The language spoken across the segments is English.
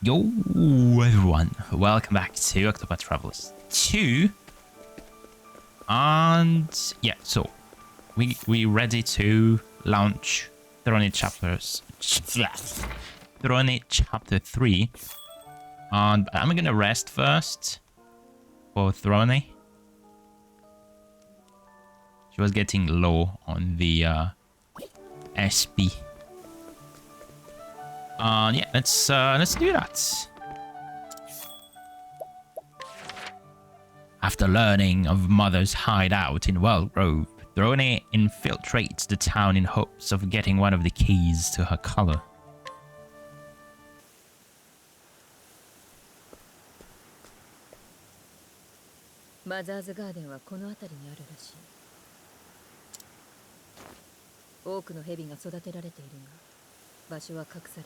Yo everyone, welcome back to Octopath Traveler 2. And yeah, so we ready to launch Throné Chapter 3. And I'm gonna rest first for Throné. She was getting low on the SP. Yeah, let's do that. After learning of Mother's hideout in Wellgrove, Throné infiltrates the town in hopes of getting one of the keys to her color. Mother's Garden はこの辺りにあるらしい。多くの蛇が育てられているが、場所は隠され、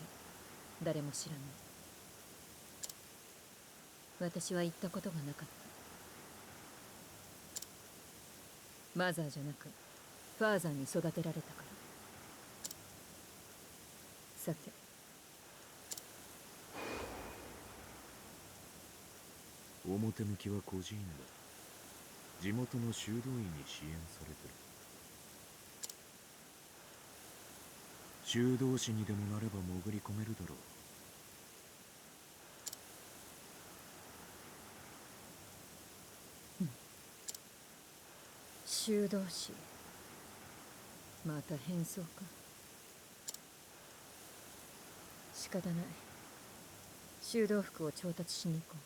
誰も知らない。私は行ったことがなかった。マザーじゃなく、ファーザーに育てられたから。さて。表向きは孤児院だ。地元の修道院に支援されてる。修道士にでもなれば潜り込めるだろう。修道士。また変装か。仕方ない。修道服を調達しに行こ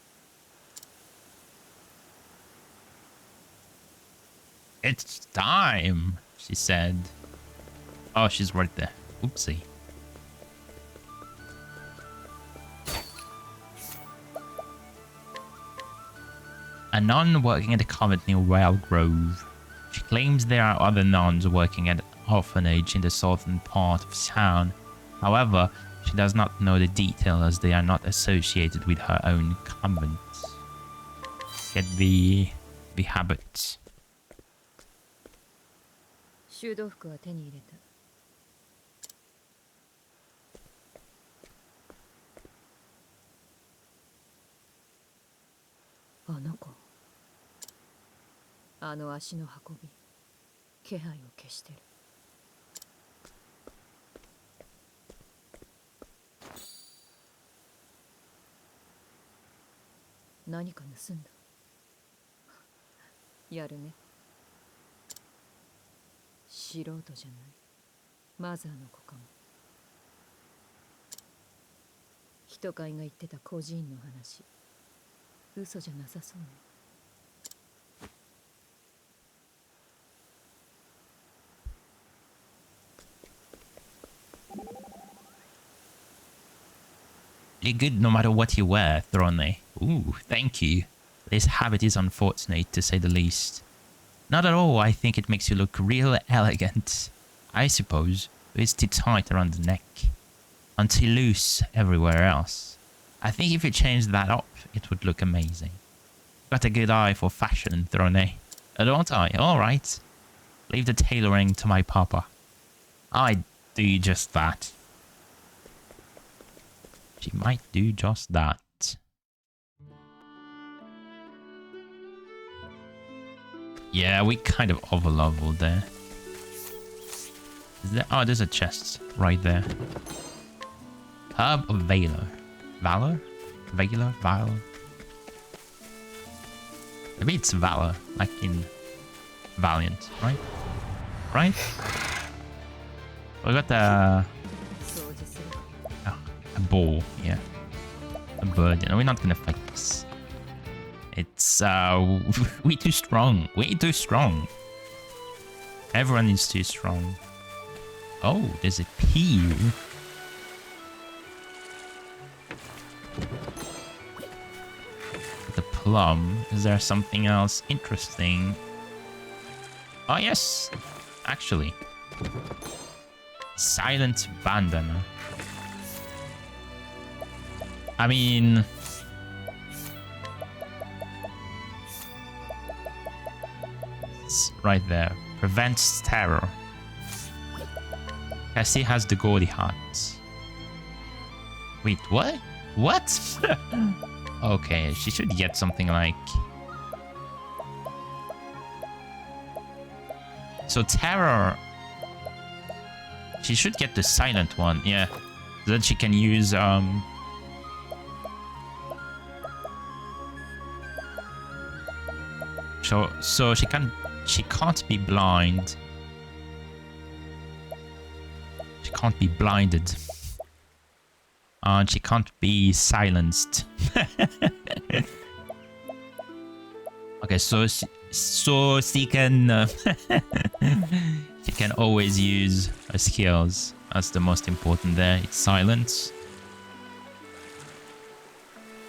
う。It's time, she said. Oh, she's right there. Oopsie. A nun working at a convent near Wellgrove. She claims there are other nuns working at an orphanage in the southern part of town. However, she does not know the detail as they are not associated with her own convent. Get the habit. 修道服は手に入れた。あの子。あの足の運び。気配を消してる。何か盗んだ。やるね。素人じゃない。マザーの子かも。人飼いが言ってた孤児院の話。嘘じゃなさそうね。You're good no matter what you wear, Throné. Ooh, thank you. This habit is unfortunate, to say the least. Not at all, I think it makes you look real elegant. I suppose it's too tight around the neck. And too loose everywhere else. I think if you changed that up, it would look amazing. Got a good eye for fashion, Throné. Don't I? Alright. Leave the tailoring to my papa. I do just that. She might do just that. Yeah, we kind of over-leveled there. Is there. Oh, there's a chest right there. Herb of Valor. Valor? Valor? Valor? Maybe it's Valor, like in Valiant, right? Right? We got a ball, yeah. A bird. You know, we're not gonna fight this. It's way too strong. Way too strong. Everyone is too strong. Oh, there's a peel. The plum. Is there something else interesting? Oh yes, actually. Silent bandana. I mean, it's right there. Prevents terror. Cassie has the gaudy hat. Wait, what? What? Okay, she should get something like... So terror... She should get the silent one, yeah. So that she can use, So she can't be blind. She can't be blinded. And she can't be silenced. Okay, so she can she can always use her skills. That's the most important there. It's silence.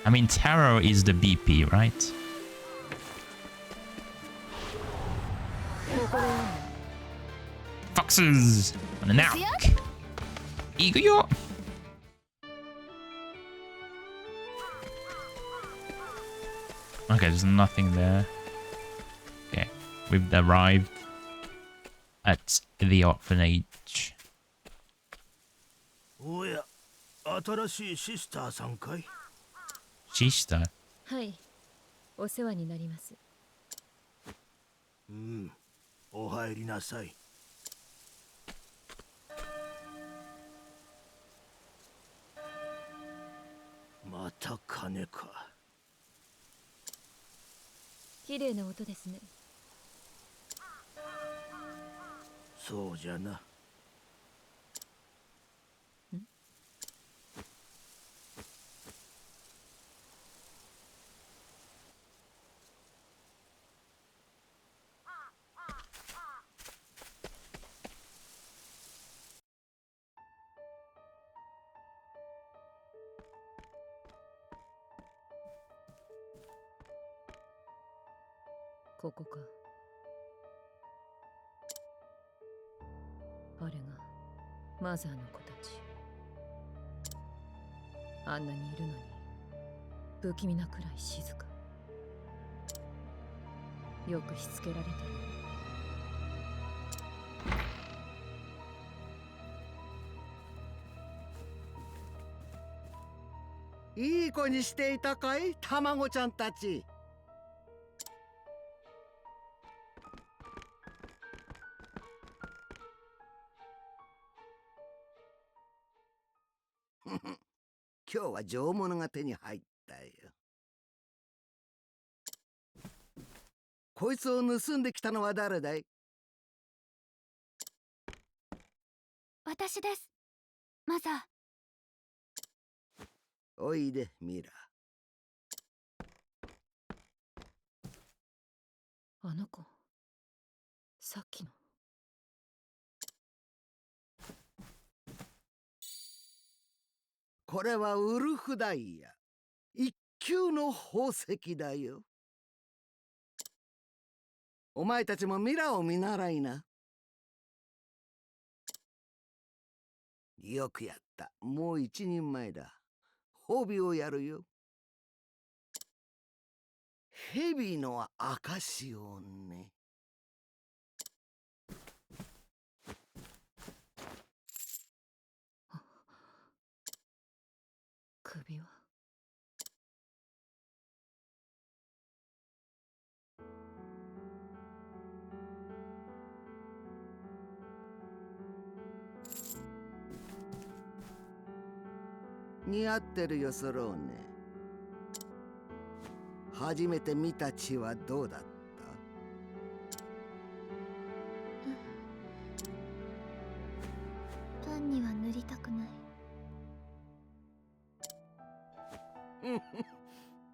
I mean, terror is the BP, right? Foxes on an arc. Iguyo. Okay, there's nothing there. Okay, we've arrived at the orphanage. おや、新しいシスターさんかい? Shista. はい、お世話になります。うん、お入りなさい。また金か。綺麗な音ですね。そうじゃな。ここか。あれがマザーの子たち。あんなにいるのに不気味なくらい静か。よくしつけられてる。いい子にしていたかい、卵ちゃんたち。今日は上物が手に入ったよ。こいつを盗んできたのは誰だい？私です。マザー。おいで、ミラ。あの子、さっきの。これはウルフダイヤ。一級の宝石だよ。お前たちもミラを見習いな。よくやった。もう一人前だ。褒美をやるよ。蛇の証をね。首は似合ってるよ、ソローネ。初めて見た血はどうだった？パンには塗りたくない。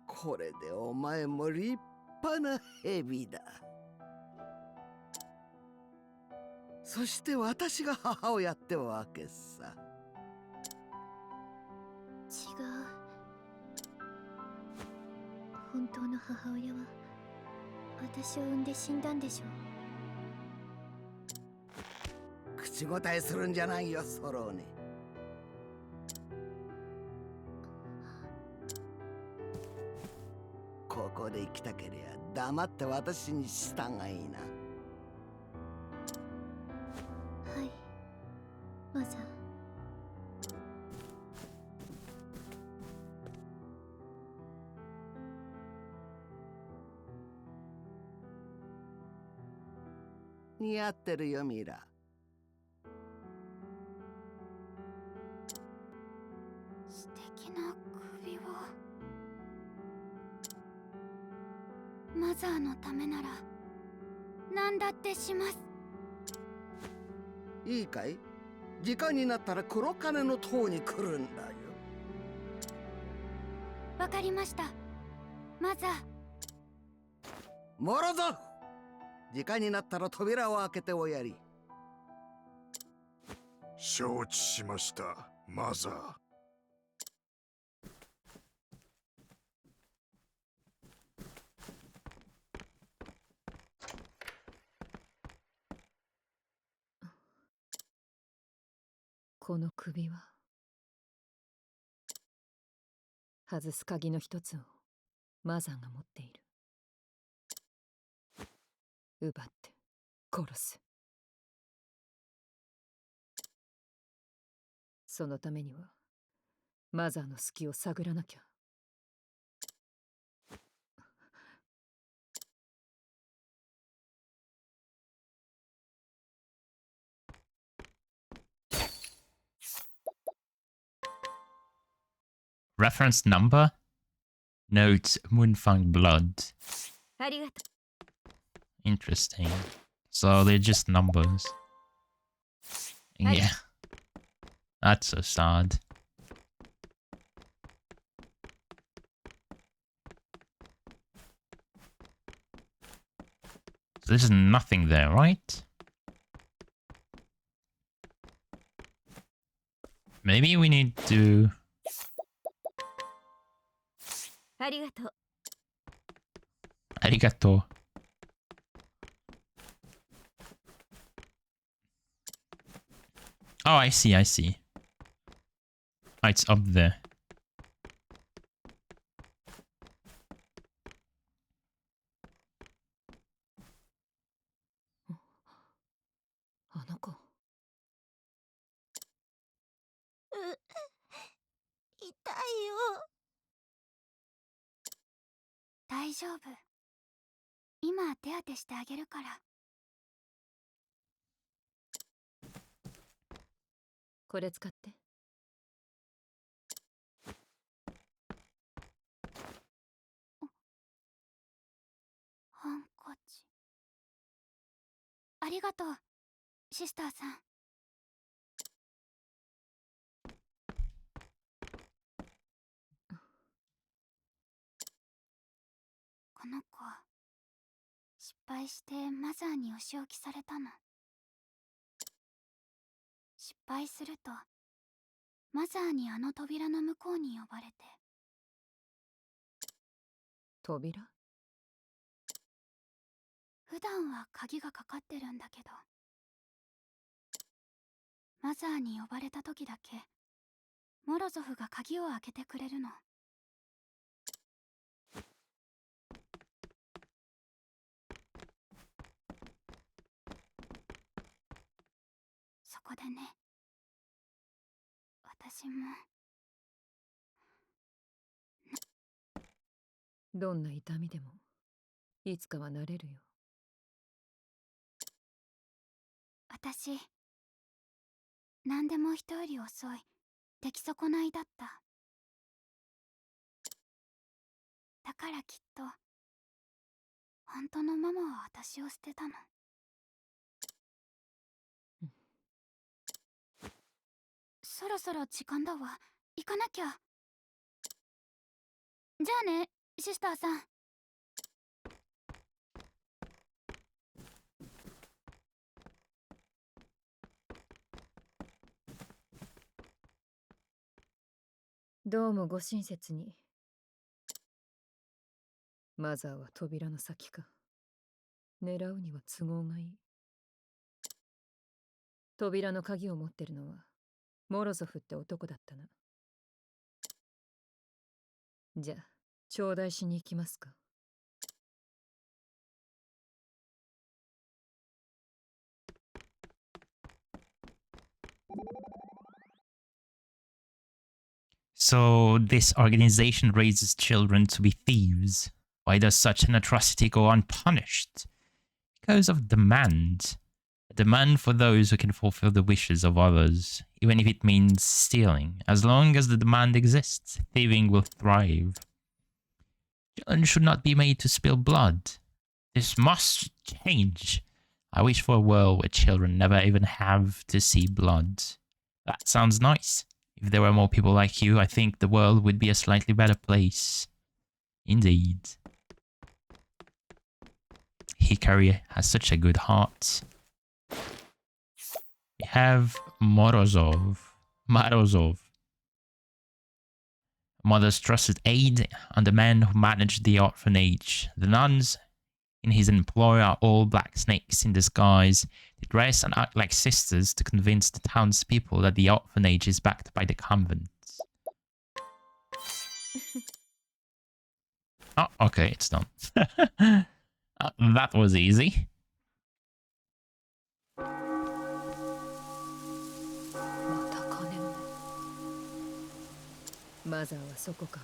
これでお前も立派な蛇だ。そして私が母親ってわけさ。違う。本当の母親は私を産んで死んだんでしょう。口答えするんじゃないよ、ソローネ。ここで生きたけりゃ黙って私に従いな。はい、マザー。似合ってるよミラ。素敵な首を。マザーのためなら何だってします。いいかい、時間になったら黒金の塔に来るんだよ。わかりました、マザー。モロゾフ、時間になったら扉を開けておやり。承知しました、マザー。この首は外す鍵の一つをマザーが持っている。奪って殺す。そのためにはマザーの隙を探らなきゃ。Reference number? Note Moonfang blood. ありがと Interesting. So they're just numbers. Yeah. That's so sad. So there's nothing there, right? Maybe we need to... う。ありがとう。 Arigato. Oh, I see, I see. Oh, it's up there. あの子。痛いよ。大丈夫。今手当てしてあげるから。これ使って。ハンカチ。ありがとう、シスターさん。この子、失敗してマザーにお仕置きされたの。失敗すると、マザーにあの扉の向こうに呼ばれて。扉？普段は鍵がかかってるんだけど、マザーに呼ばれた時だけモロゾフが鍵を開けてくれるの。そこでね、私も。どんな痛みでもいつかは慣れるよ。私、何でも人より遅い出来損ないだった。だからきっと本当のママは私を捨てたの。そろそろ時間だわ。行かなきゃ。じゃあね、シスターさん。どうもご親切に。マザーは扉の先か。狙うには都合がいい。扉の鍵を持ってるのはモロゾフって男だったな。じゃあ頂戴しに行きますか。So this organization raises children to be thieves. Why does such an atrocity go unpunished? Because of demand. A demand for those who can fulfill the wishes of others, even if it means stealing. As long as the demand exists, thieving will thrive. Children should not be made to spill blood. This must change. I wish for a world where children never even have to see blood. That sounds nice. If there were more people like you, I think the world would be a slightly better place. Indeed. Hikari has such a good heart. We have Morozov. Mother's trusted aide and the man who managed the orphanage. The nuns in his employ are all black snakes in disguise. They dress and act like sisters to convince the townspeople that the orphanage is backed by the convent. Oh, okay, it's done. That was easy. また金を。マザーはそこか。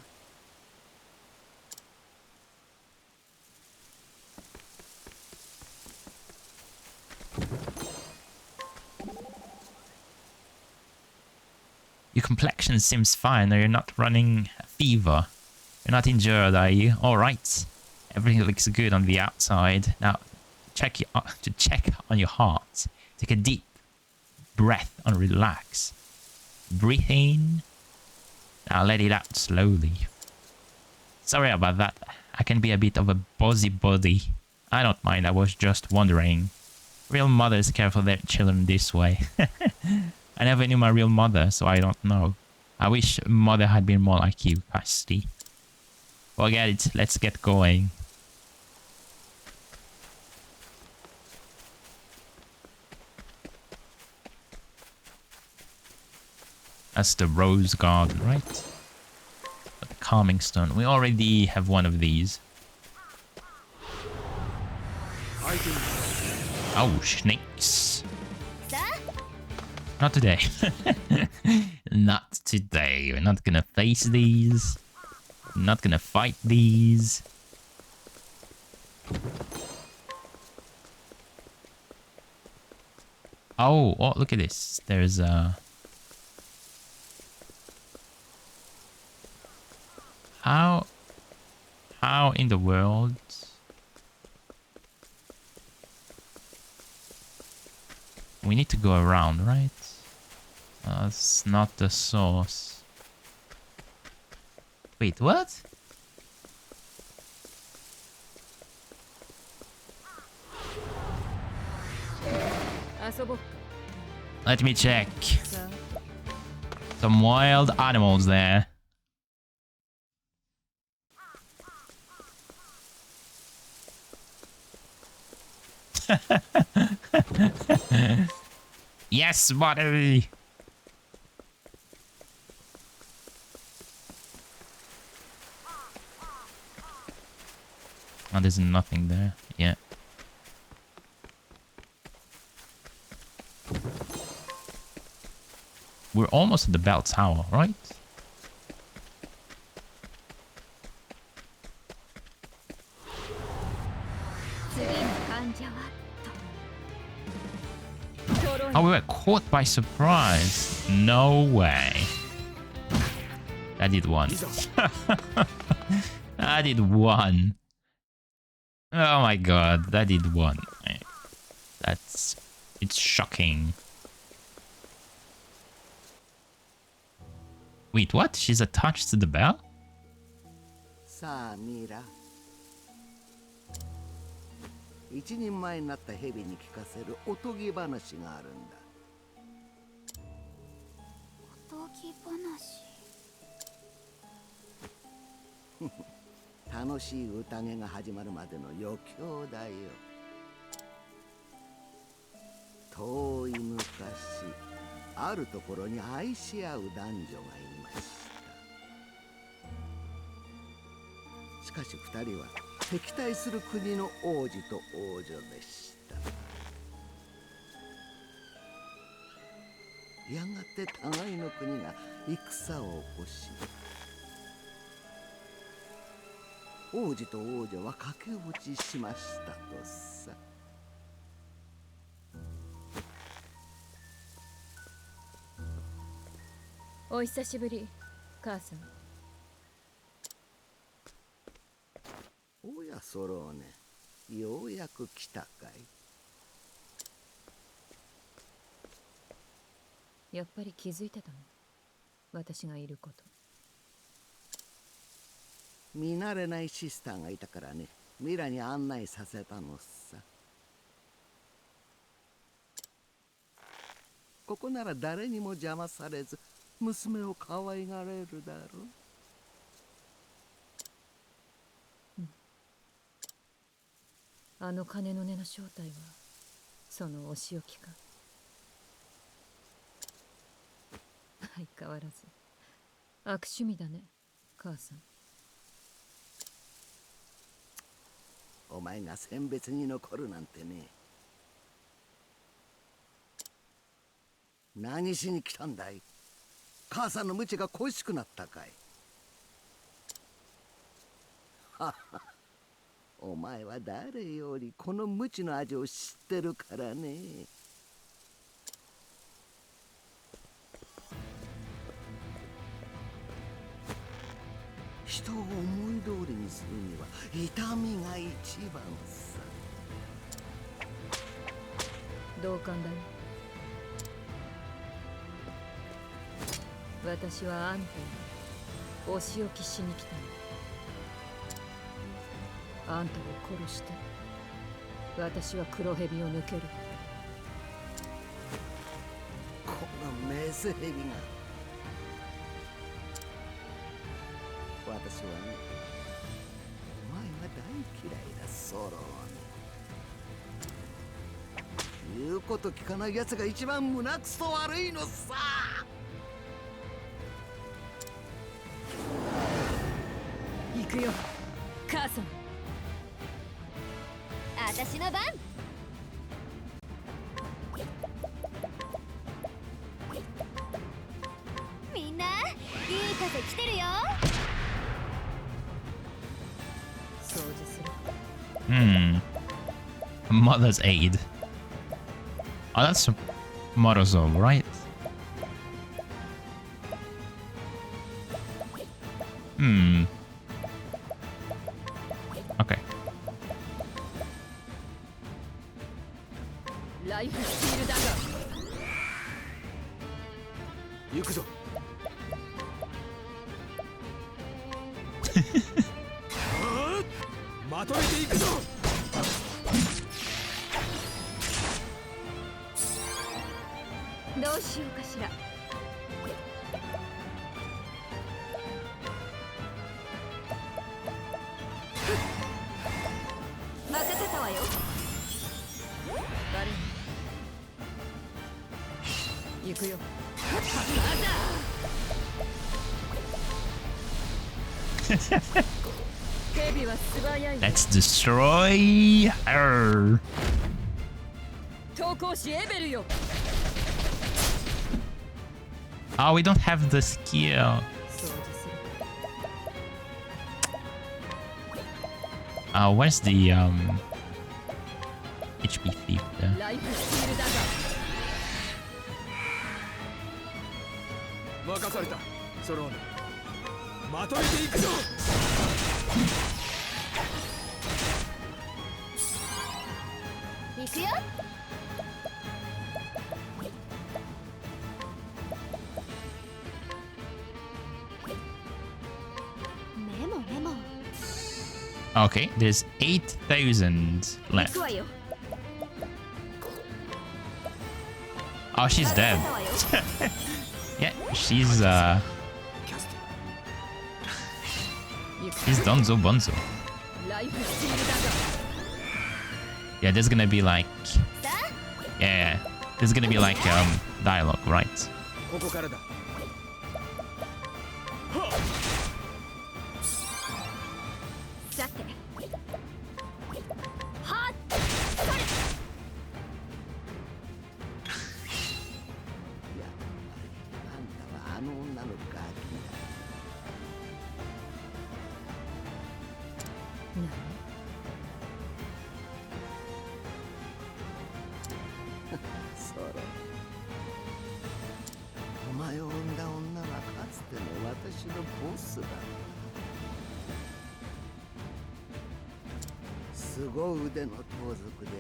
Your complexion seems fine. You're not running a fever. You're not injured, are you? All right. Everything looks good on the outside. Now, to check on your heart, take a deep breath and relax. Breathe in. Now let it out slowly. Sorry about that. I can be a bit of a busybody. I don't mind. I was just wondering. Real mothers care for their children this way. I never knew my real mother, so I don't know. I wish mother had been more like you, Casti. Forget it. Let's get going. That's the rose garden, right? But the calming stone. We already have one of these. Oh, snakes. Not today. Not today. We're not gonna face these. We're not gonna fight these. Oh, look at this. There's a... How in the world? We need to go around, right? That's not the source. Wait, what? Let me check. Some wild animals there. Yes, buddy. Oh, there's nothing there. Yeah. We're almost at the bell tower, right? Oh, we were caught by surprise. No way. I did one. I did one. Oh my god, that did one. It's shocking. Wait, what? She's attached to the bell? さあミラ、一人前になった蛇に聞かせるおとぎ話があるんだ。おとぎ話。楽しい宴が始まるまでの余興だよ。遠い昔、あるところに愛し合う男女がいました。しかし二人は敵対する国の王子と王女でした。やがて互いの国が戦を起こし、王子と王女は駆け落ちしましたとさ。お久しぶり母さん。おやソローネ、ようやく来たかい。やっぱり気づいてたの、私がいること。見慣れないシスターがいたからね、ミラに案内させたのさ。ここなら誰にも邪魔されず娘を可愛がれるだろう。あの金の根の正体はそのお仕置きか。相変わらず悪趣味だね母さん。お前が選別に残るなんてね。何しに来たんだい？母さんの無知が恋しくなったかい？はは、お前は誰よりこの無知の味を知ってるからね。人を思い通りにするには痛みが一番さ。同感だよ。私はあんたにお仕置きしに来たの。あんたを殺して私は黒蛇を抜ける。このメスヘビが。私はね、お前が大嫌いだソローネ。言うこと聞かない奴が一番胸くそ悪いのさ。行くよ母さん。私の番。みんないい風来てるよ。掃除する。Mother's aid. Oh, that's Morozov, right? Okay. ライフスティールダガー。行くぞ。まとめていくぞ。どうしようかしら。任せたわよ。誰に行くよ。蛇は素早い。 Let's destroy her. 投稿しエベルよ。 Oh, we don't have the skill. 掃除する。Where's the HP thief there? ライフスティールダガー。任された。ソローネ。まとめていくぞ。行くよ。メモメモ。 Okay, there's 8,000 行 left. くわよ。 Oh, she's dead. 任せたわよ。 Yeah, she's 行く。 she's Donzo Bonzo. ライフスティールダガー。 Yeah, there's gonna be like さ yeah, there's gonna be like dialogue, right? ここからだ。さて。はっ。やっぱりあんたはあの女のガキ何？だ。ソロ。お前を産んだ女はのボスだ。凄腕の盗賊でね、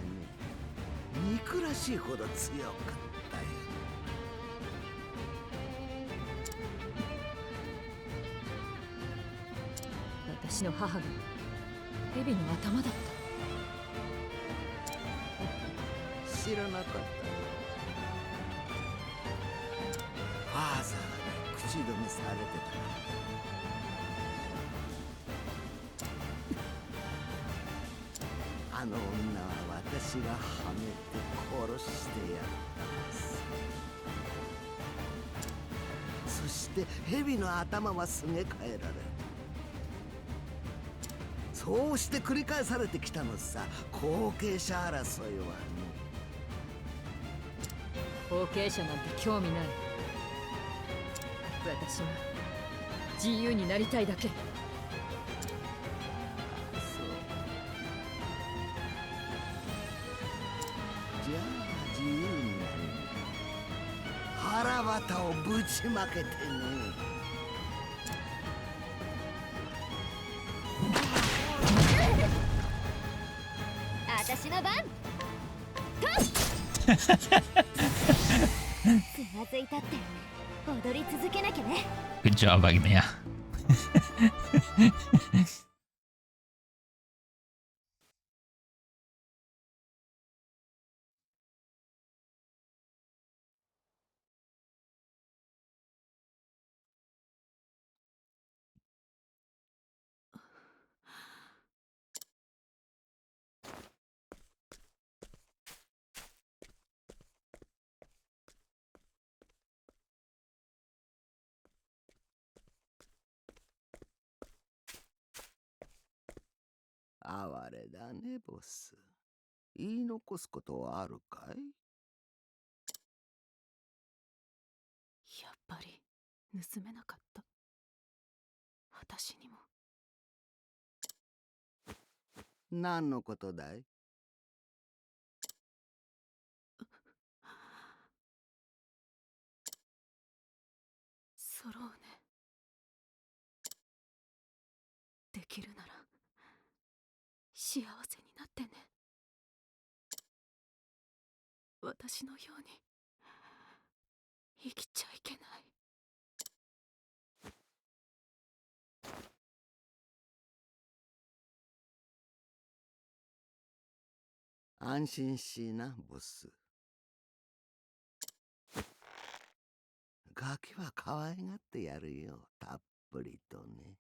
憎らしいほど強かったよ。私の母が蛇の頭だった。知らなかった。ファーザーに口止めされてた。あの女は私がはめて殺してやったんです。そして蛇の頭はすげ替えられる。そうして繰り返されてきたのさ、後継者争いはね。後継者なんて興味ない。私は自由になりたいだけ。そう。じゃあ自由になる。腹渡をぶちまけてね。私の番。つまずいたって踊り続けなきゃね。 Good job, Agnia.哀れだね、ボス。言い残すことはあるかい？やっぱり盗めなかった。私にも。何のことだい？ソローネ。できるなら幸せになってね。私のように生きちゃいけない。安心しな、ボス。ガキは可愛がってやるよ、たっぷりとね。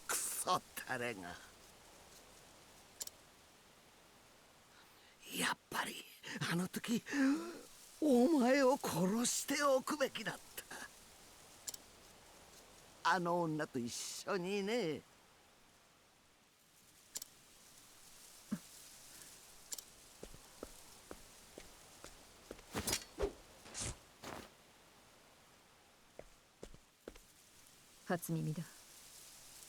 クソタレが。やっぱりあの時お前を殺しておくべきだった。あの女と一緒にね。初耳だ。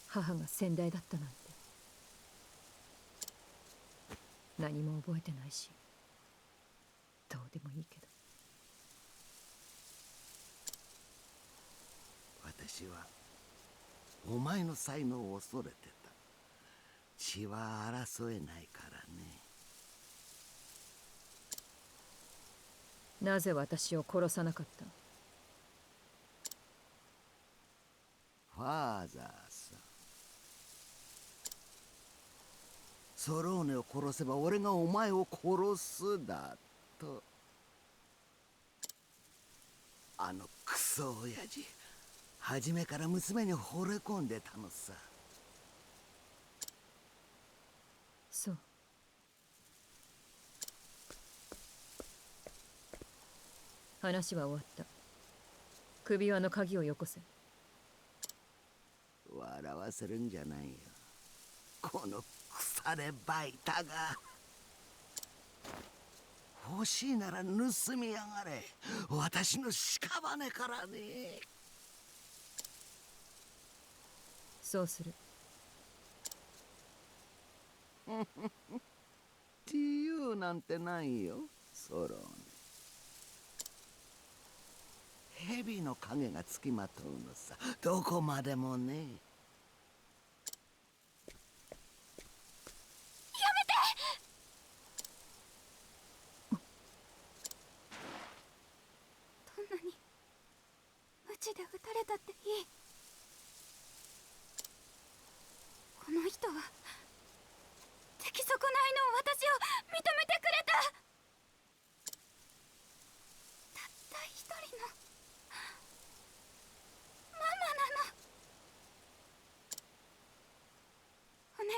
母が先代だったなんて。何も覚えてないし、どうでもいいけど。私はお前の才能を恐れてた。血は争えないからね。なぜ私を殺さなかった？ファーザーさ。ソローネを殺せば俺がお前を殺すだと。あのクソ親父、初めから娘に惚れ込んでたのさ。そう。話は終わった。首輪の鍵をよこせ。笑わせるんじゃないよ、この腐れバイタが。欲しいなら盗みやがれ、私の屍からね。そうする。自由なんてないよ、ソローネ。蛇の影がつきまとうのさ、どこまでもね。どんなに無知で撃たれたっていい。この人は出来損ないの私を認めてくれた。たった一人のママなの。お願い、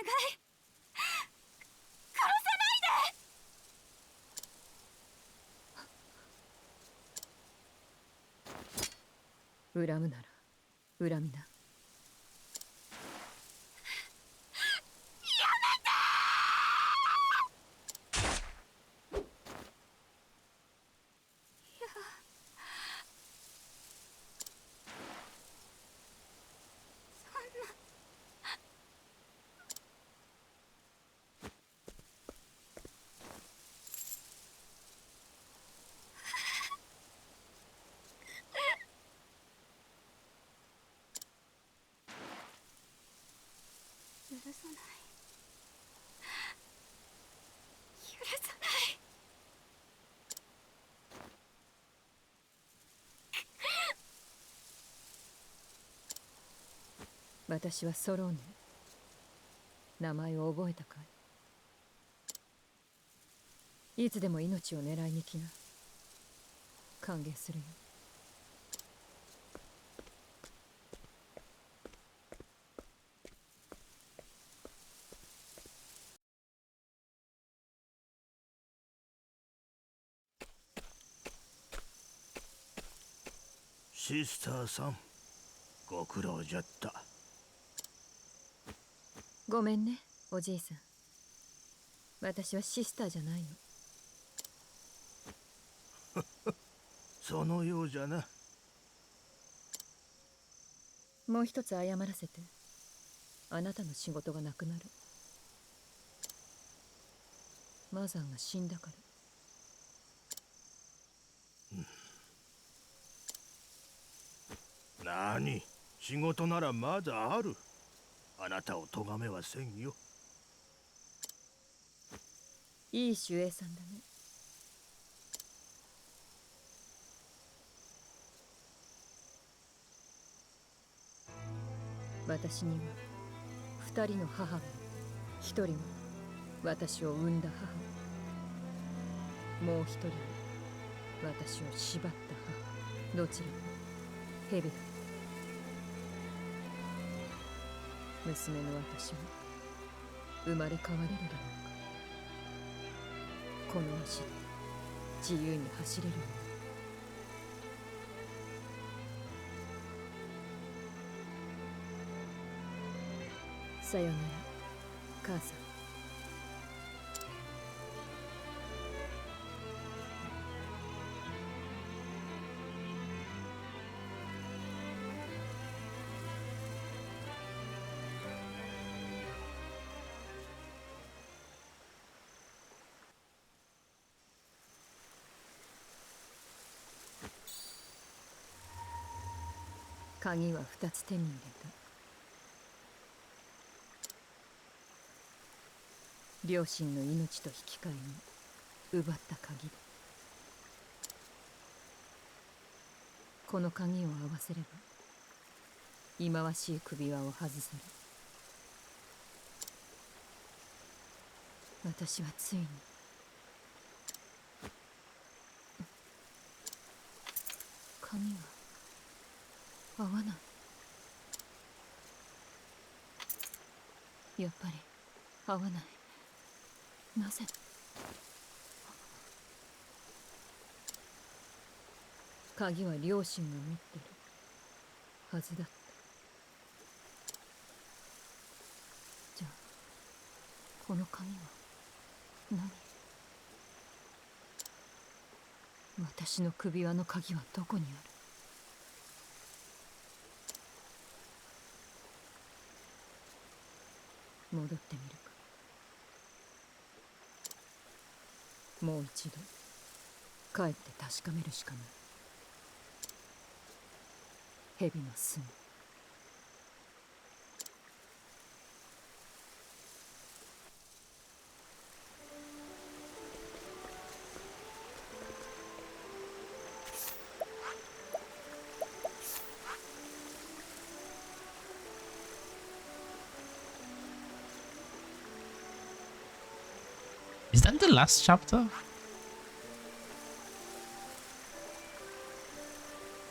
殺さないで。恨むなら恨みな。許さない、許さない。私はソローネ。名前を覚えたかい？いつでも命を狙いに来な。歓迎するよ。シスターさん、ご苦労じゃった。ごめんね、おじいさん。私はシスターじゃないの。そのようじゃな。もう一つ謝らせて。あなたの仕事がなくなる。マザーが死んだから。なに、仕事ならまだある。あなたを咎めはせんよ。いい守衛さんだね。私には二人の母がいる。一人は私を産んだ母、もう一人は私を縛った母。どちらも蛇だ。娘の私は生まれ変われるだろうか。この足で自由に走れるように。さよなら、母さん。鍵は2つ手に入れた。両親の命と引き換えに奪った鍵だ。この鍵を合わせれば忌まわしい首輪を外せる。私はついに鍵が合わない。やっぱり合わない。なぜ？鍵は両親が持ってるはずだった。じゃあこの鍵は何？私の首輪の鍵はどこにある？戻ってみるか。もう一度帰って確かめるしかない。蛇の巣に。Is that the last chapter?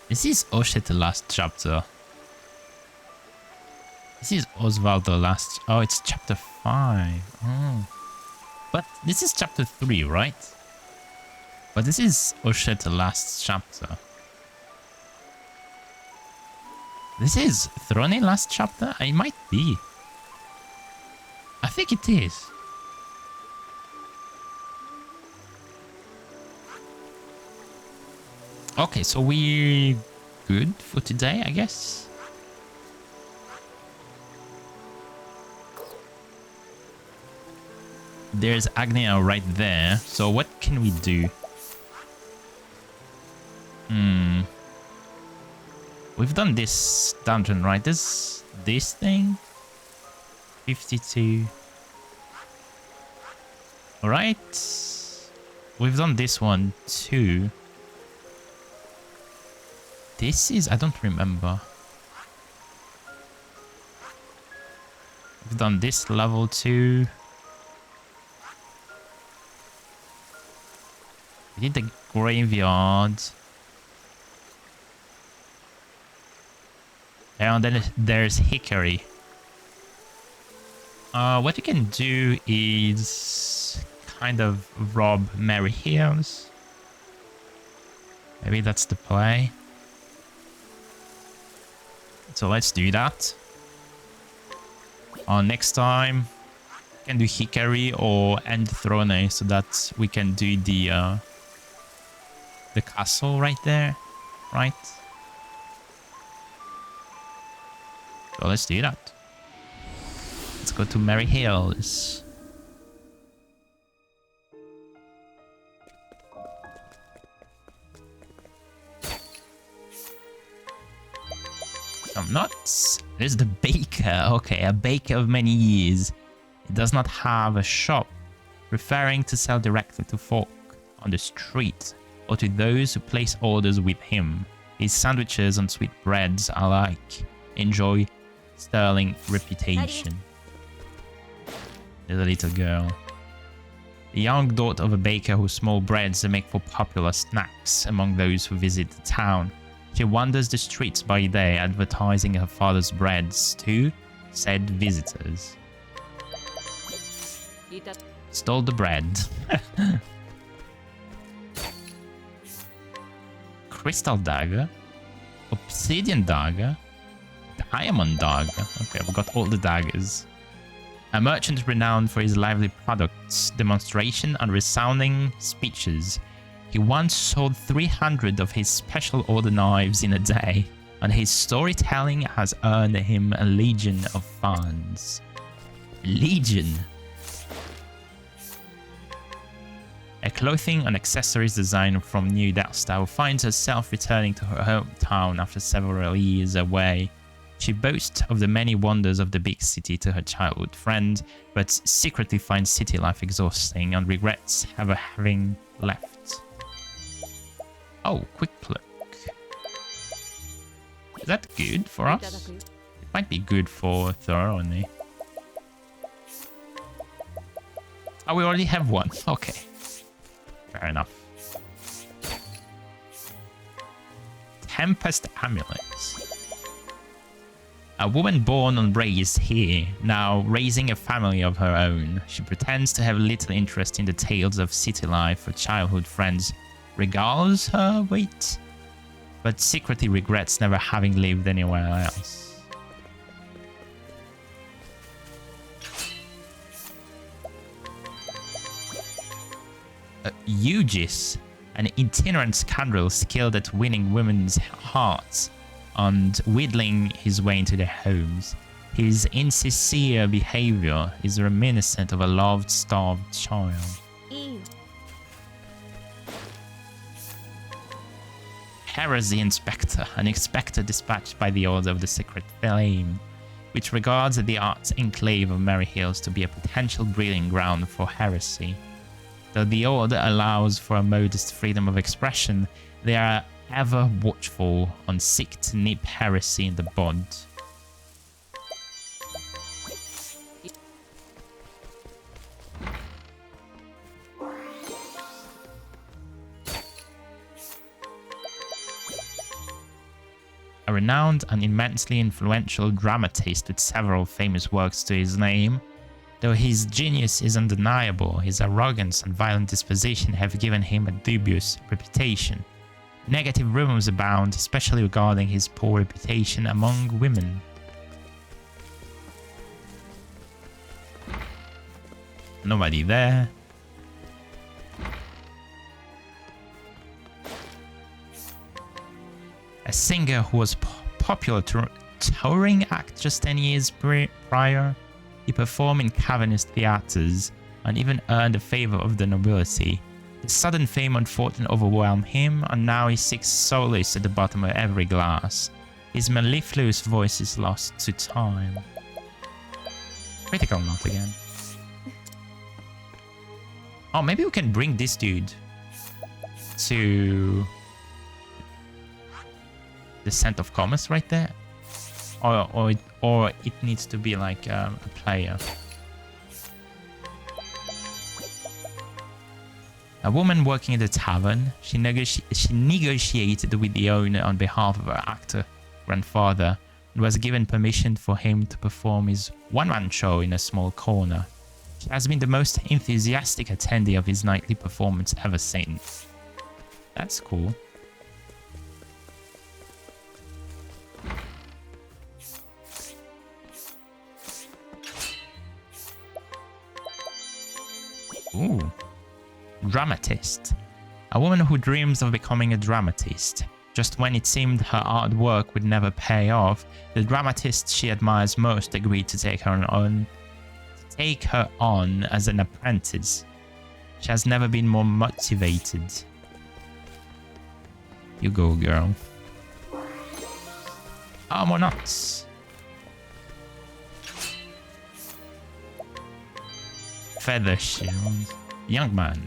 This is Oshit the last chapter. This is Oswald the last... Oh, it's chapter 5. Oh. But this is chapter 3, right? But this is Oshit the last chapter. This is Throné last chapter? It might be. I think it is. Okay, so we're good for today, I guess. There's Agnia right there. So what can we do? We've done this dungeon, right? This thing? 52. Alright. We've done this one too. This is... I don't remember. We've done this level too. We did the graveyard. And then there's Hickory. What you can do is kind of rob Mary Hills. Maybe that's the play. So let's do that. Next time, we can do Hickory or end Throné so that we can do the castle right there, right? So let's do that. Let's go to Mary Hills. Some nuts. There's the baker. Okay, a baker of many years. He does not have a shop, preferring to sell directly to folk on the street or to those who place orders with him. His sandwiches and sweet breads alike enjoy sterling reputation. There's a little girl. The young daughter of a baker whose small breads make for popular snacks among those who visit the town. She wanders the streets by day, advertising her father's breads to said visitors. Stole the bread. Crystal dagger. Obsidian dagger. Diamond dagger. Okay, I've got all the daggers. A merchant renowned for his lively products, demonstration, and resounding speeches. He once sold 300 of his special order knives in a day, and his storytelling has earned him a legion of fans. Legion? A clothing and accessories designer from New Dalstow finds herself returning to her hometown after several years away. She boasts of the many wonders of the big city to her childhood friend, but secretly finds city life exhausting and regrets ever having left. Oh, quick look. Is that good for us? It might be good for Throné. Oh, we already have one. Okay. Fair enough. Tempest Amulets. A woman born and raised here, now raising a family of her own. She pretends to have little interest in the tales of city life her childhood friends regales her with, but secretly regrets never having lived anywhere else. Eugis, an itinerant scoundrel skilled at winning women's hearts and wheedling his way into their homes. His insincere behavior is reminiscent of a loved, starved child. Heresy Inspector, an inspector dispatched by the Order of the Secret Flame, which regards the arts enclave of Merry Hills to be a potential breeding ground for heresy. Though the Order allows for a modest freedom of expression, they are ever watchful on seek to nip heresy in the bud. A renowned and immensely influential dramatist with several famous works to his name. Though his genius is undeniable, his arrogance and violent disposition have given him a dubious reputation. Negative rumors abound, especially regarding his poor reputation among women. Nobody there. A singer who was popular touring act just 10 years prior, he performed in cavernous theaters and even earned the favor of the nobility. His sudden fame unfortunately overwhelmed him, and now he seeks solace at the bottom of every glass. His mellifluous voice is lost to time. Critical note again. Oh, maybe we can bring this dude to the Scent of Commerce right there, or it needs to be like a player. A woman working at the tavern, she negotiated with the owner on behalf of her actor grandfather and was given permission for him to perform his one-man show in a small corner. She has been the most enthusiastic attendee of his nightly performance ever since. That's cool. Ooh. Dramatist. A woman who dreams of becoming a dramatist. Just when it seemed her hard work would never pay off, the dramatist she admires most agreed to take her on as an apprentice. She has never been more motivated. You go, girl. Armor nuts. Feather shield. Young man.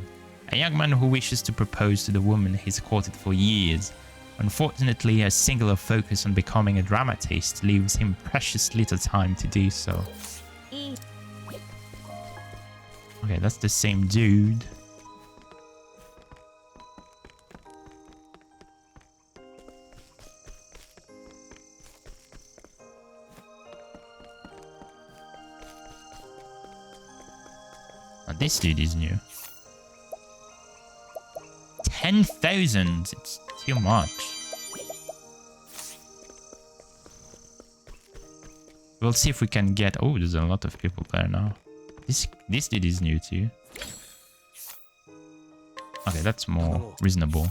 A young man who wishes to propose to the woman he's courted for years. Unfortunately, a singular focus on becoming a dramatist leaves him precious little time to do so. Okay, that's the same dude. Oh, this dude is new. 10,000! It's too much. We'll see if we can get... Oh, there's a lot of people there now. This dude is new too. Okay, that's more reasonable.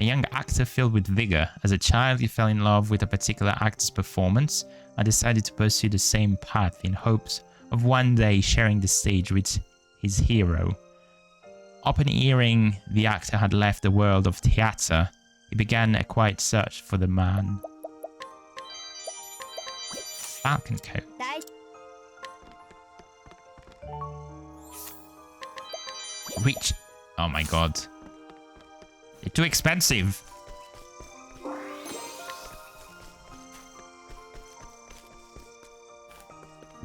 A young actor filled with vigor. As a child, he fell in love with a particular actor's performance and decided to pursue the same path in hopes of one day sharing the stage with his hero. Upon hearing the actor had left the world of theatre, he began a quiet search for the man. Falcon coat. Which... Oh my god. They're too expensive.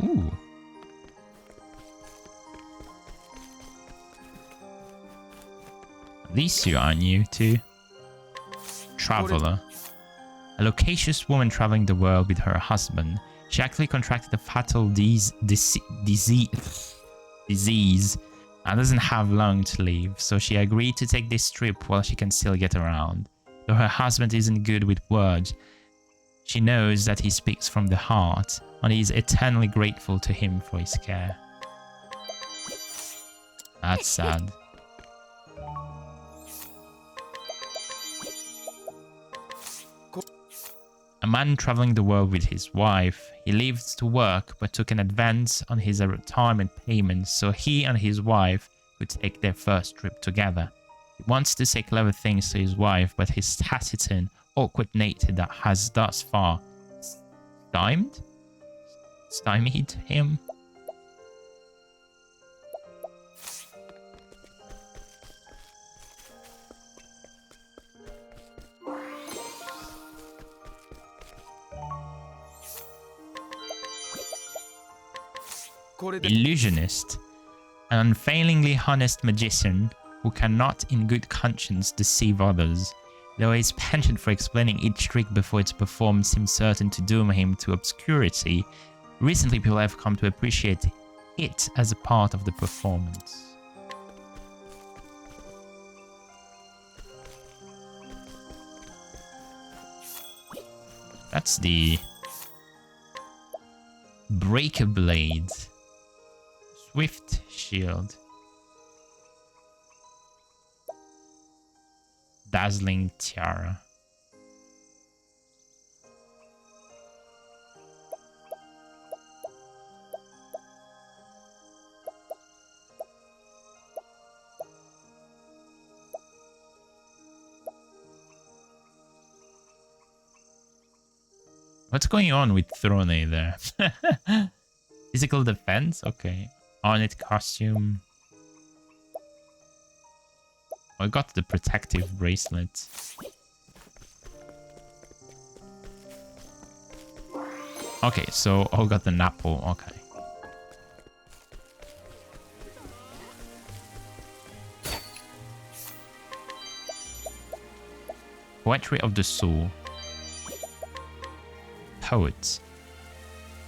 Ooh. These two are new too. Traveler. A loquacious woman traveling the world with her husband. She actually contracted a fatal disease and doesn't have long to live, so she agreed to take this trip while she can still get around. Though her husband isn't good with words, she knows that he speaks from the heart and is eternally grateful to him for his care. That's sad. A man traveling the world with his wife. He lived to work but took an advance on his retirement payments so he and his wife could take their first trip together. He wants to say clever things to his wife, but his taciturn, awkward nature that has thus far stymied him. Illusionist, an unfailingly honest magician who cannot in good conscience deceive others. Though his penchant for explaining each trick before it's performed seems certain to doom him to obscurity, recently people have come to appreciate it as a part of the performance. That's the Breaker Blade. Swift Shield. Dazzling Tiara. What's going on with Throné there? Physical defense? Okay. Ornate costume. I got the protective bracelet. Okay, so I got the Napo. Okay. Poetry of the Soul. Poet.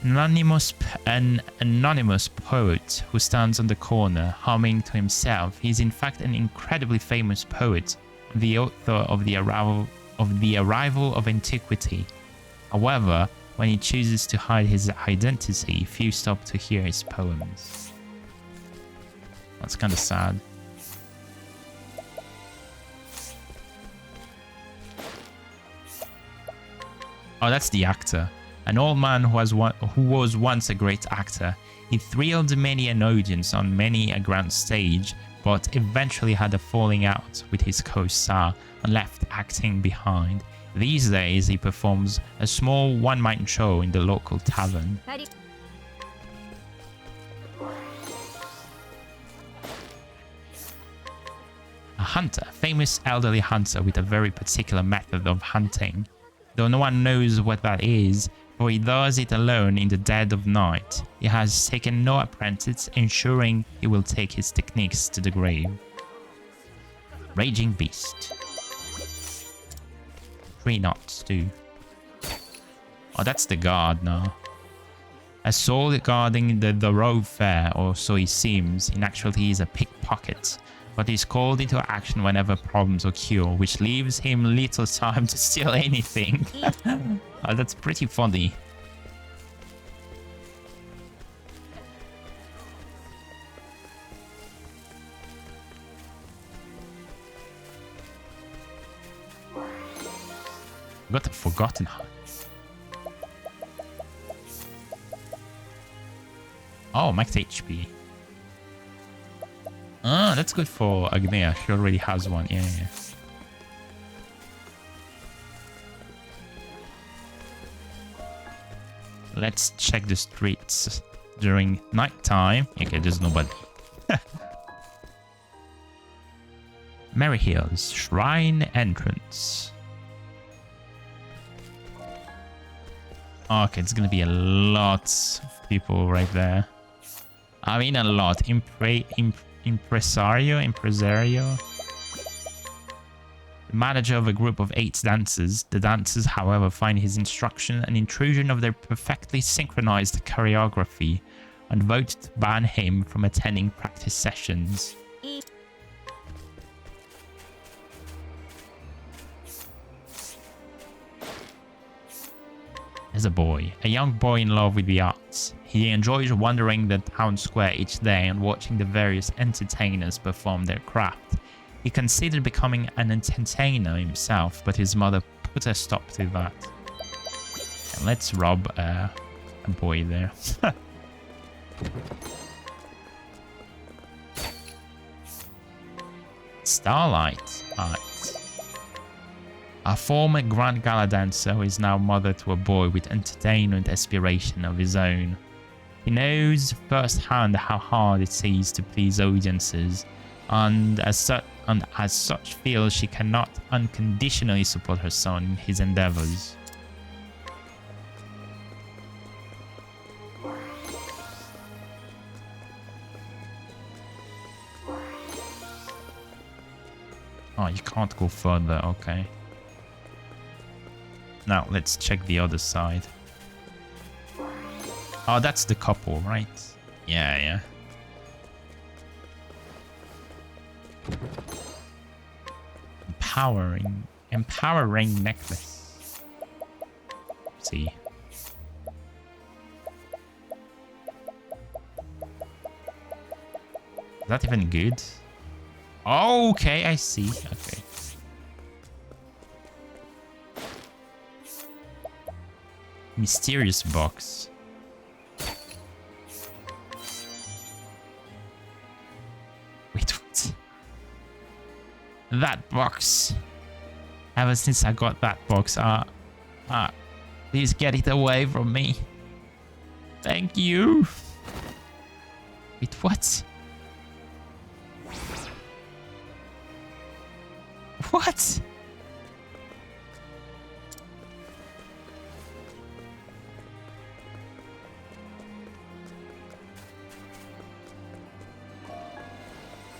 An anonymous poet who stands on the corner, humming to himself. He is in fact an incredibly famous poet, the author of the arrival of antiquity. However, when he chooses to hide his identity, few stop to hear his poems. That's kind of sad. Oh, that's the actor. An old man who was once a great actor. He thrilled many an audience on many a grand stage, but eventually had a falling out with his co-star and left acting behind. These days, he performs a small one-man show in the local tavern. A hunter, famous elderly hunter with a very particular method of hunting. Though no one knows what that is, for he does it alone in the dead of night. He has taken no apprentice, ensuring he will take his techniques to the grave. Raging Beast. 3 knots too. Oh, that's the guard now. A soul guarding the road fair, or so he seems. In actuality, he is a pickpocket, but he's called into action whenever problems occur, which leaves him little time to steal anything. Oh, that's pretty funny. Got the Forgotten Heart. Oh, max HP. Ah, that's good for Agnea. She already has one. Yeah. Let's check the streets during nighttime. Okay, there's nobody. Merry Hills Shrine Entrance. Okay, it's gonna be a lot of people right there. I mean, a lot. Impresario. The manager of a group of 8 dancers. The dancers, however, find his instruction an intrusion of their perfectly synchronized choreography and vote to ban him from attending practice sessions. There's a boy, a young boy in love with the arts. He enjoys wandering the town square each day and watching the various entertainers perform their craft. He considered becoming an entertainer himself, but his mother put a stop to that. And let's rob a boy there. Starlight. Alright. A former Grand Gala dancer who is now mother to a boy with entertainment aspiration of his own. He knows firsthand how hard it is to please audiences, and as such feels she cannot unconditionally support her son in his endeavors. Oh, you can't go further, okay. Now, let's check the other side. Oh, that's the couple, right? Yeah, yeah. Empowering necklace. Let's see. Is that even good? Oh, okay, I see. Okay. Mysterious box. Wait, what? That box. Ever since I got that box, please get it away from me. Thank you. Wait, what? What?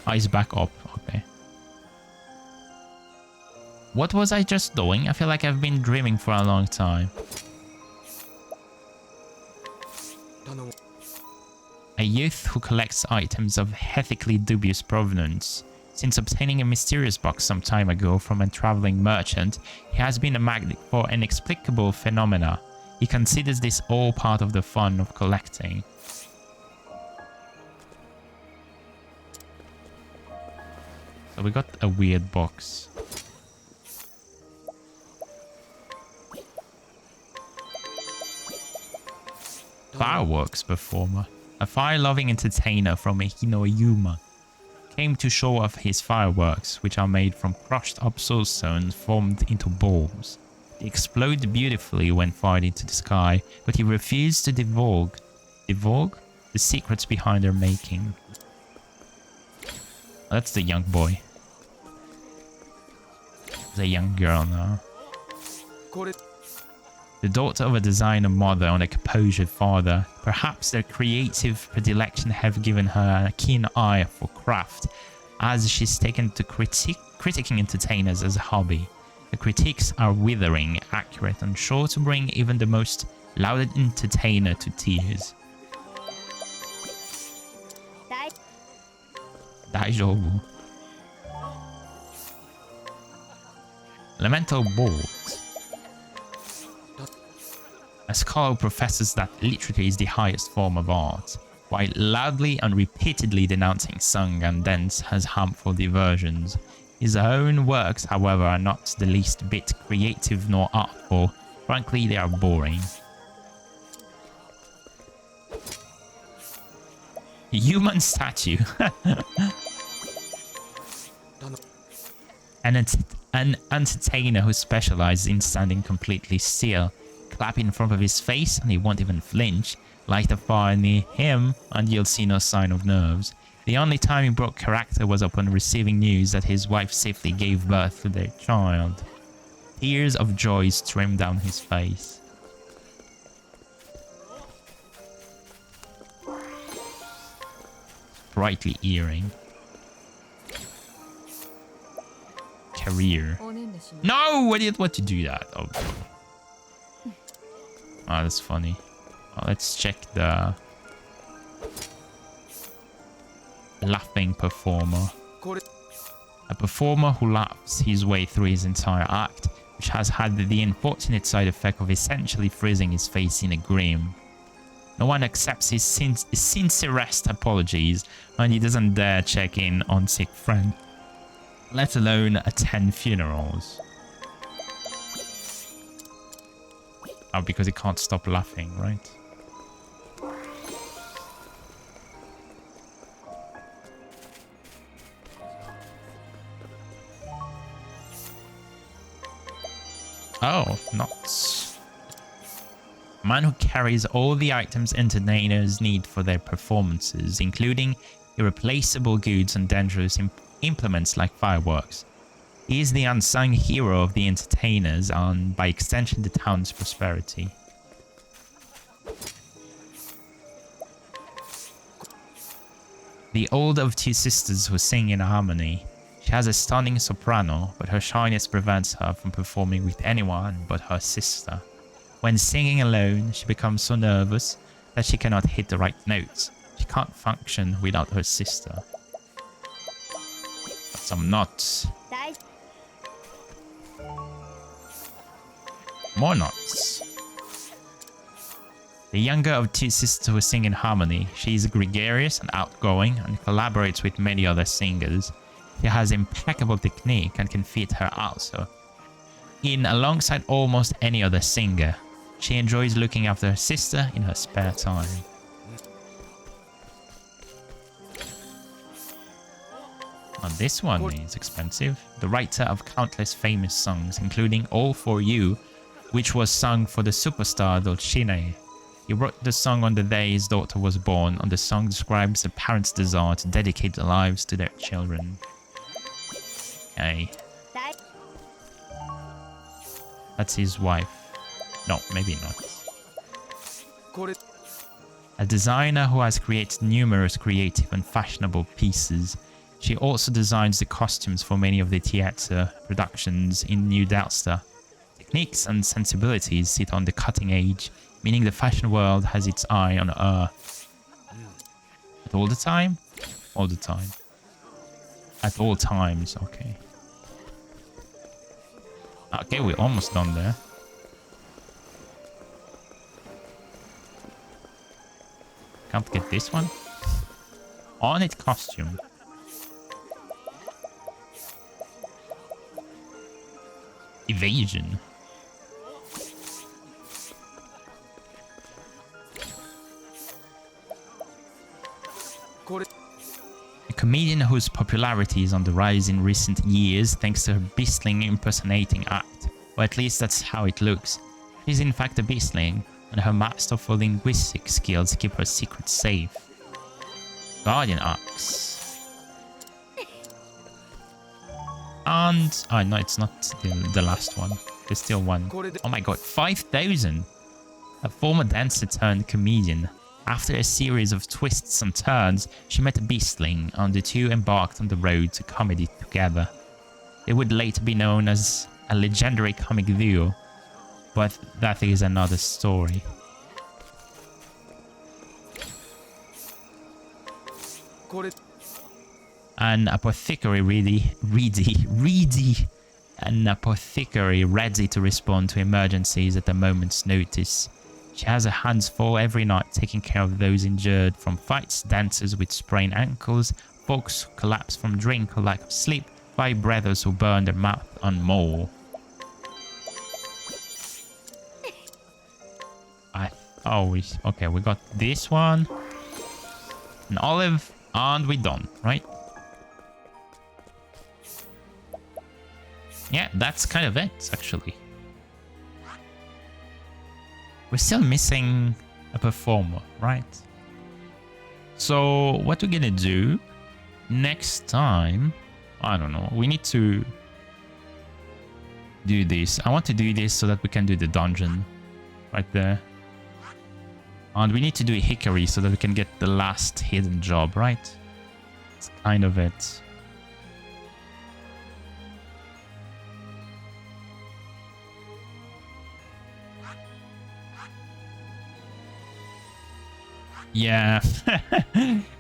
Oh, he's back up. Okay. What was I just doing? I feel like I've been dreaming for a long time. A youth who collects items of ethically dubious provenance. Since obtaining a mysterious box some time ago from a traveling merchant, he has been a magnet for inexplicable phenomena. He considers this all part of the fun of collecting. So we got a weird box. Fireworks performer. A fire-loving entertainer from Hinoyuma came to show off his fireworks, which are made from crushed up soulstones formed into bombs. They explode beautifully when fired into the sky, but he refused to divulge the secrets behind their making. That's the young boy. The young girl now. The daughter of a designer mother and a composure father. Perhaps their creative predilection have given her a keen eye for craft, as she's taken to critiquing entertainers as a hobby. The critiques are withering, accurate, and sure to bring even the most lauded entertainer to tears. Daijoubu. Elemental board. A scholar professes that literature is the highest form of art, while loudly and repeatedly denouncing song and dance as harmful diversions. His own works, however, are not the least bit creative nor artful. Frankly, they are boring. Human statue. An entertainer who specializes in standing completely still. Clap in front of his face and he won't even flinch. Light a fire near him and you'll see no sign of nerves. The only time he broke character was upon receiving news that his wife safely gave birth to their child. Tears of joy streamed down his face. Sprightly earring. Career. No! I didn't want to do that. Oh, that's funny. Oh, let's check the laughing performer. A performer who laughs his way through his entire act, which has had the unfortunate side effect of essentially freezing his face in a grin. No one accepts his sincerest apologies, and he doesn't dare check in on sick friend, let alone attend funerals. Oh, because he can't stop laughing, right? Oh, not. Man who carries all the items entertainers need for their performances, including irreplaceable goods and dangerous implements like fireworks. He is the unsung hero of the entertainers and, by extension, the town's prosperity. The old of two sisters who sing in harmony. She has a stunning soprano, but her shyness prevents her from performing with anyone but her sister. When singing alone, she becomes so nervous that she cannot hit the right notes. She can't function without her sister. Some nuts. More nuts. The younger of two sisters who sing in harmony. She is gregarious and outgoing and collaborates with many other singers. She has impeccable technique and can fit her also in alongside almost any other singer. She enjoys looking after her sister in her spare time. And this one is expensive. The writer of countless famous songs, including All For You, which was sung for the superstar Dulcinea. He wrote the song on the day his daughter was born, and the song describes a parent's desire to dedicate their lives to their children. Okay. That's his wife. No, maybe not. A designer who has created numerous creative and fashionable pieces. She also designs the costumes for many of the theatre productions in New Delta. Techniques and sensibilities sit on the cutting edge, meaning the fashion world has its eye on her. At all the time? All the time. At all times, okay. Okay, we're almost done there. Can't get this one. Ornate costume. Evasion. A comedian whose popularity is on the rise in recent years thanks to her beastling impersonating act, or at least that's how it looks. She's in fact a beastling, and her masterful linguistic skills keep her secret safe. Guardian Axe. And... oh no, it's not the last one. There's still one. Oh my god, 5,000! A former dancer turned comedian. After a series of twists and turns, she met a beastling, and the two embarked on the road to comedy together. They would later be known as a legendary comic duo, but that is another story. An apothecary an apothecary ready to respond to emergencies at a moment's notice. She has her hands full every night taking care of those injured from fights, dancers with sprained ankles, folks who collapse from drink or lack of sleep, by brothers who burn their mouth, and more. Okay, we got this one, an olive, and we're done, right? Yeah, that's kind of it, actually. We're still missing a performer, right? So what we're gonna do next time, I don't know, we need to do this. I want to do this so that we can do the dungeon right there. And we need to do a Hickory so that we can get the last hidden job, right? That's kind of it. Yeah.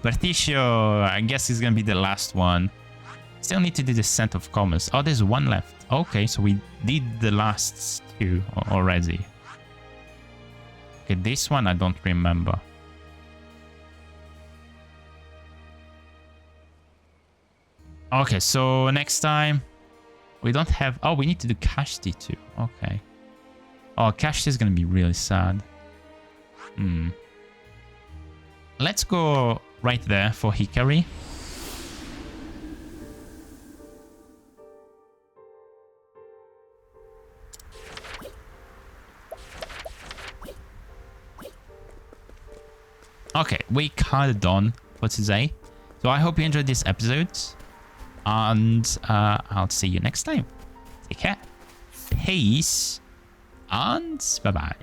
Berticio, I guess is gonna be the last one. Still need to do the Scent of Commerce. Oh, there's one left. Okay, so we did the last two already. Okay, this one I don't remember. Okay, so next time we don't have... oh, we need to do Kashti too. Okay. Oh, Kashti is gonna be really sad. Let's go right there for Hikari. Okay, we kind of done for today. So I hope you enjoyed this episode. And I'll see you next time. Take care. Peace. And bye-bye.